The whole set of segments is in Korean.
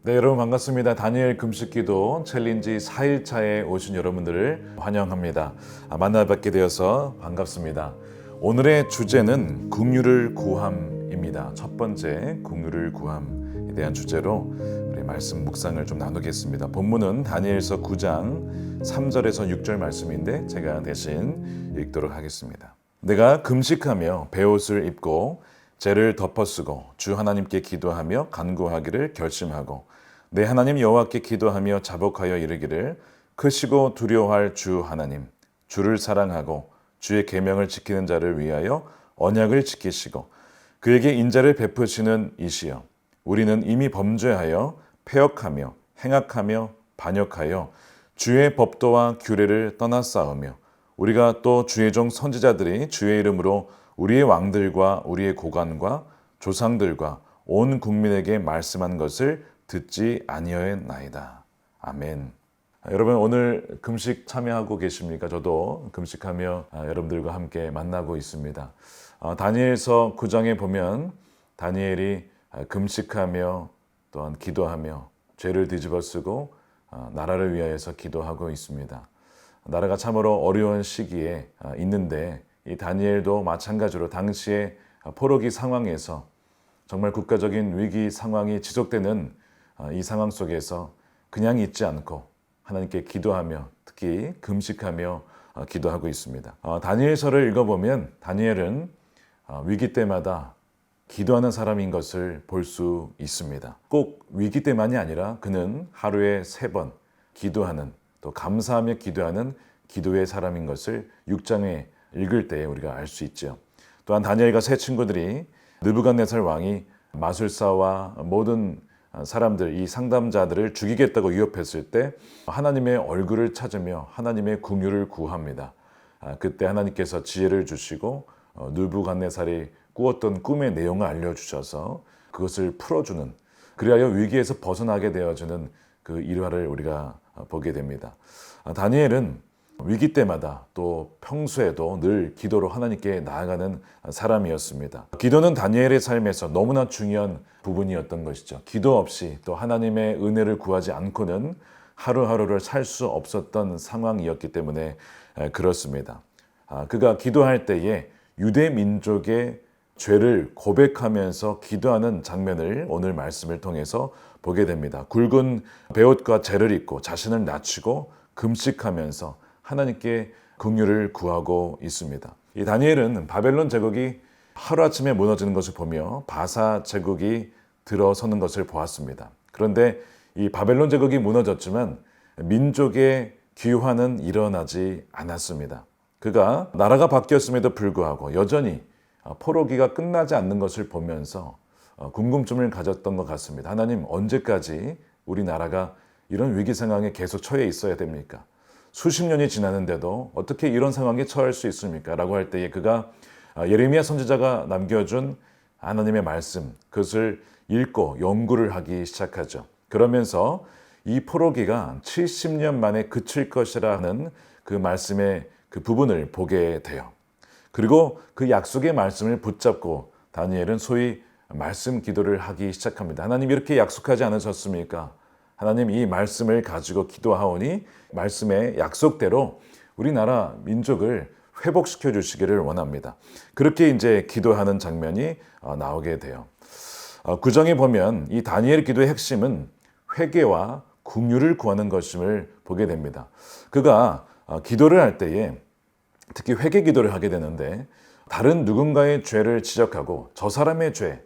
네, 여러분 반갑습니다. 다니엘 금식기도 챌린지 4일차에 오신 여러분들을 환영합니다. 만나뵙게 되어서 반갑습니다. 오늘의 주제는 긍휼을 구함입니다. 첫 번째, 긍휼을 구함에 대한 주제로 우리 말씀 묵상을 좀 나누겠습니다. 본문은 다니엘서 9장 3절에서 6절 말씀인데 제가 대신 읽도록 하겠습니다. 내가 금식하며 베옷을 입고 죄를 덮어쓰고 주 하나님께 기도하며 간구하기를 결심하고 내 하나님 여호와께 기도하며 자복하여 이르기를 크시고 두려워할 주 하나님, 주를 사랑하고 주의 계명을 지키는 자를 위하여 언약을 지키시고 그에게 인자를 베푸시는 이시여, 우리는 이미 범죄하여 패역하며 행악하며 반역하여 주의 법도와 규례를 떠나싸우며 우리가 또 주의 종 선지자들이 주의 이름으로 우리의 왕들과 우리의 고관과 조상들과 온 국민에게 말씀한 것을 듣지 아니하였나이다. 아멘. 여러분 오늘 금식 참여하고 계십니까? 저도 금식하며 여러분들과 함께 만나고 있습니다. 다니엘서 9장에 보면 다니엘이 금식하며 또한 기도하며 죄를 뒤집어쓰고 나라를 위하여서 기도하고 있습니다. 나라가 참으로 어려운 시기에 있는데 이 다니엘도 마찬가지로 당시의 포로기 상황에서 정말 국가적인 위기 상황이 지속되는 이 상황 속에서 그냥 있지 않고 하나님께 기도하며 특히 금식하며 기도하고 있습니다. 다니엘서를 읽어보면 다니엘은 위기 때마다 기도하는 사람인 것을 볼 수 있습니다. 꼭 위기 때만이 아니라 그는 하루에 3번 기도하는 또 감사하며 기도하는 기도의 사람인 것을 6장에 읽을 때 우리가 알 수 있죠. 또한 다니엘과 세 친구들이 느부갓네살 왕이 마술사와 모든 사람들, 이 상담자들을 죽이겠다고 위협했을 때 하나님의 얼굴을 찾으며 하나님의 긍휼을 구합니다. 그때 하나님께서 지혜를 주시고 느부갓네살이 꾸었던 꿈의 내용을 알려주셔서 그것을 풀어주는, 그리하여 위기에서 벗어나게 되어주는 그 일화를 우리가 보게 됩니다. 다니엘은 위기 때마다 또 평소에도 늘 기도로 하나님께 나아가는 사람이었습니다. 기도는 다니엘의 삶에서 너무나 중요한 부분이었던 것이죠. 기도 없이 또 하나님의 은혜를 구하지 않고는 하루하루를 살 수 없었던 상황이었기 때문에 그렇습니다. 그가 기도할 때에 유대 민족의 죄를 고백하면서 기도하는 장면을 오늘 말씀을 통해서 보게 됩니다. 굵은 베옷과 재를 입고 자신을 낮추고 금식하면서 하나님께 긍휼을 구하고 있습니다. 이 다니엘은 바벨론 제국이 하루아침에 무너지는 것을 보며 바사 제국이 들어서는 것을 보았습니다. 그런데 이 바벨론 제국이 무너졌지만 민족의 귀환은 일어나지 않았습니다. 그가 나라가 바뀌었음에도 불구하고 여전히 포로기가 끝나지 않는 것을 보면서 궁금증을 가졌던 것 같습니다. 하나님, 언제까지 우리나라가 이런 위기 상황에 계속 처해 있어야 됩니까? 수십 년이 지났는데도 어떻게 이런 상황에 처할 수 있습니까? 라고 할 때에 그가 예레미야 선지자가 남겨준 하나님의 말씀, 그것을 읽고 연구를 하기 시작하죠. 그러면서 이 포로기가 70년 만에 그칠 것이라 하는 그 말씀의 그 부분을 보게 돼요. 그리고 그 약속의 말씀을 붙잡고 다니엘은 소위 말씀 기도를 하기 시작합니다. 하나님, 이렇게 약속하지 않으셨습니까? 하나님, 이 말씀을 가지고 기도하오니 말씀의 약속대로 우리나라 민족을 회복시켜 주시기를 원합니다. 그렇게 이제 기도하는 장면이 나오게 돼요. 구정에 보면 이 다니엘 기도의 핵심은 회개와 긍휼을 구하는 것임을 보게 됩니다. 그가 기도를 할 때에 특히 회개 기도를 하게 되는데 다른 누군가의 죄를 지적하고 저 사람의 죄,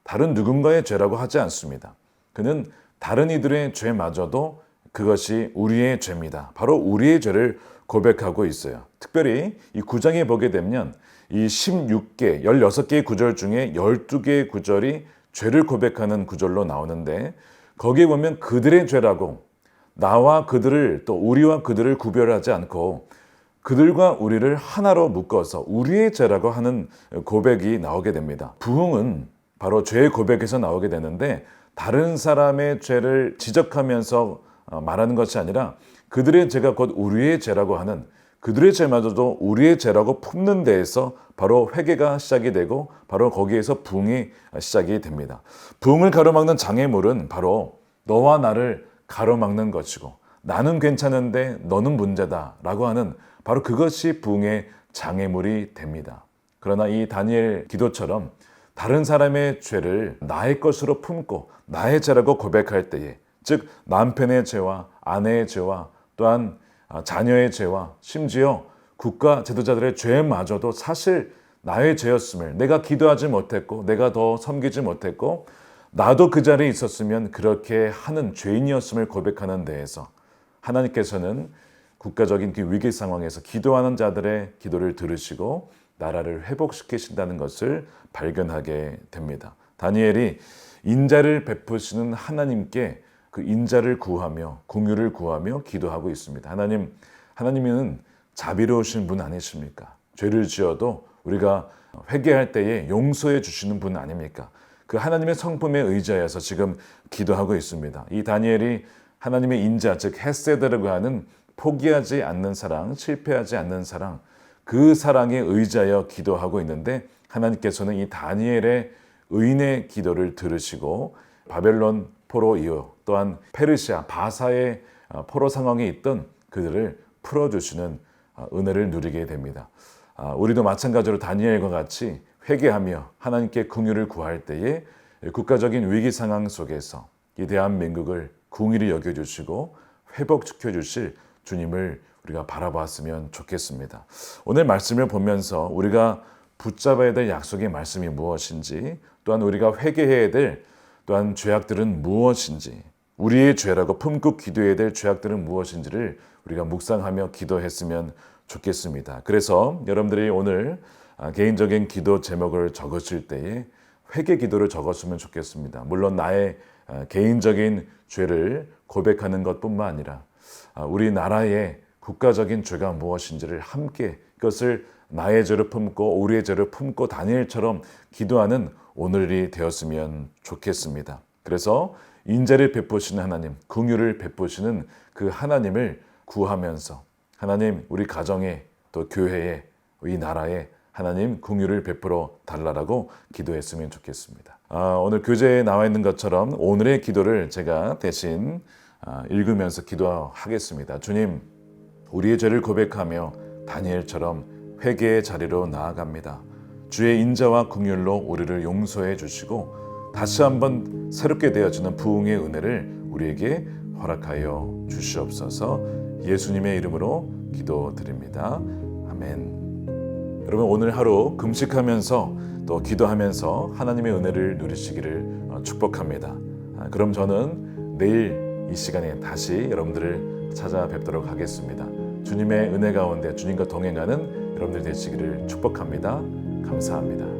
다른 누군가의 죄라고 하지 않습니다. 그는 다른 이들의 죄마저도 그것이 우리의 죄입니다. 바로 우리의 죄를 고백하고 있어요. 특별히 이 9장에 보게 되면 이 16개, 16개의 구절 중에 12개의 구절이 죄를 고백하는 구절로 나오는데 거기에 보면 그들의 죄라고 나와 그들을 또 우리와 그들을 구별하지 않고 그들과 우리를 하나로 묶어서 우리의 죄라고 하는 고백이 나오게 됩니다. 부흥은 바로 죄의 고백에서 나오게 되는데 다른 사람의 죄를 지적하면서 말하는 것이 아니라 그들의 죄가 곧 우리의 죄라고 하는, 그들의 죄마저도 우리의 죄라고 품는 데에서 바로 회개가 시작이 되고 바로 거기에서 부흥이 시작이 됩니다. 부흥을 가로막는 장애물은 바로 너와 나를 가로막는 것이고 나는 괜찮은데 너는 문제다 라고 하는 바로 그것이 부흥의 장애물이 됩니다. 그러나 이 다니엘 기도처럼 다른 사람의 죄를 나의 것으로 품고 나의 죄라고 고백할 때에, 즉 남편의 죄와 아내의 죄와 또한 자녀의 죄와 심지어 국가 지도자들의 죄마저도 사실 나의 죄였음을, 내가 기도하지 못했고 내가 더 섬기지 못했고 나도 그 자리에 있었으면 그렇게 하는 죄인이었음을 고백하는 데에서 하나님께서는 국가적인 그 위기 상황에서 기도하는 자들의 기도를 들으시고 나라를 회복시키신다는 것을 발견하게 됩니다. 다니엘이 인자를 베푸시는 하나님께 그 인자를 구하며 긍휼을 구하며 기도하고 있습니다. 하나님은 자비로우신 분 아니십니까? 죄를 지어도 우리가 회개할 때에 용서해 주시는 분 아닙니까? 그 하나님의 성품에 의지하여서 지금 기도하고 있습니다. 이 다니엘이 하나님의 인자, 즉 헤세드라고 하는 포기하지 않는 사랑, 실패하지 않는 사랑, 그 사랑에 의지하여 기도하고 있는데 하나님께서는 이 다니엘의 의인의 기도를 들으시고 바벨론 포로 이후 또한 페르시아, 바사의 포로 상황에 있던 그들을 풀어주시는 은혜를 누리게 됩니다. 우리도 마찬가지로 다니엘과 같이 회개하며 하나님께 긍휼을 구할 때에 국가적인 위기 상황 속에서 이 대한민국을 긍휼히 여겨주시고 회복시켜 주실 주님을 우리가 바라봤으면 좋겠습니다. 오늘 말씀을 보면서 우리가 붙잡아야 될 약속의 말씀이 무엇인지, 또한 우리가 회개해야 될 또한 죄악들은 무엇인지, 우리의 죄라고 품고 기도해야 될 죄악들은 무엇인지를 우리가 묵상하며 기도했으면 좋겠습니다. 그래서 여러분들이 오늘 개인적인 기도 제목을 적으실 때에 회개 기도를 적었으면 좋겠습니다. 물론 나의 개인적인 죄를 고백하는 것뿐만 아니라 우리 나라의 국가적인 죄가 무엇인지를 함께 그것을 나의 죄를 품고 우리의 죄를 품고 다니엘처럼 기도하는 오늘이 되었으면 좋겠습니다. 그래서 인자를 베푸시는 하나님, 긍휼을 베푸시는 그 하나님을 구하면서 하나님 우리 가정에 또 교회에 이 나라에 하나님 긍휼을 베풀어 달라고 기도했으면 좋겠습니다. 오늘 교재에 나와 있는 것처럼 오늘의 기도를 제가 대신 읽으면서 기도하겠습니다. 주님, 우리의 죄를 고백하며 다니엘처럼 회개의 자리로 나아갑니다. 주의 인자와 긍휼로 우리를 용서해 주시고 다시 한번 새롭게 되어지는 부흥의 은혜를 우리에게 허락하여 주시옵소서. 예수님의 이름으로 기도드립니다. 아멘. 여러분 오늘 하루 금식하면서 또 기도하면서 하나님의 은혜를 누리시기를 축복합니다. 그럼 저는 내일 이 시간에 다시 여러분들을 찾아뵙도록 하겠습니다. 주님의 은혜 가운데 주님과 동행하는 여러분들 되시기를 축복합니다. 감사합니다.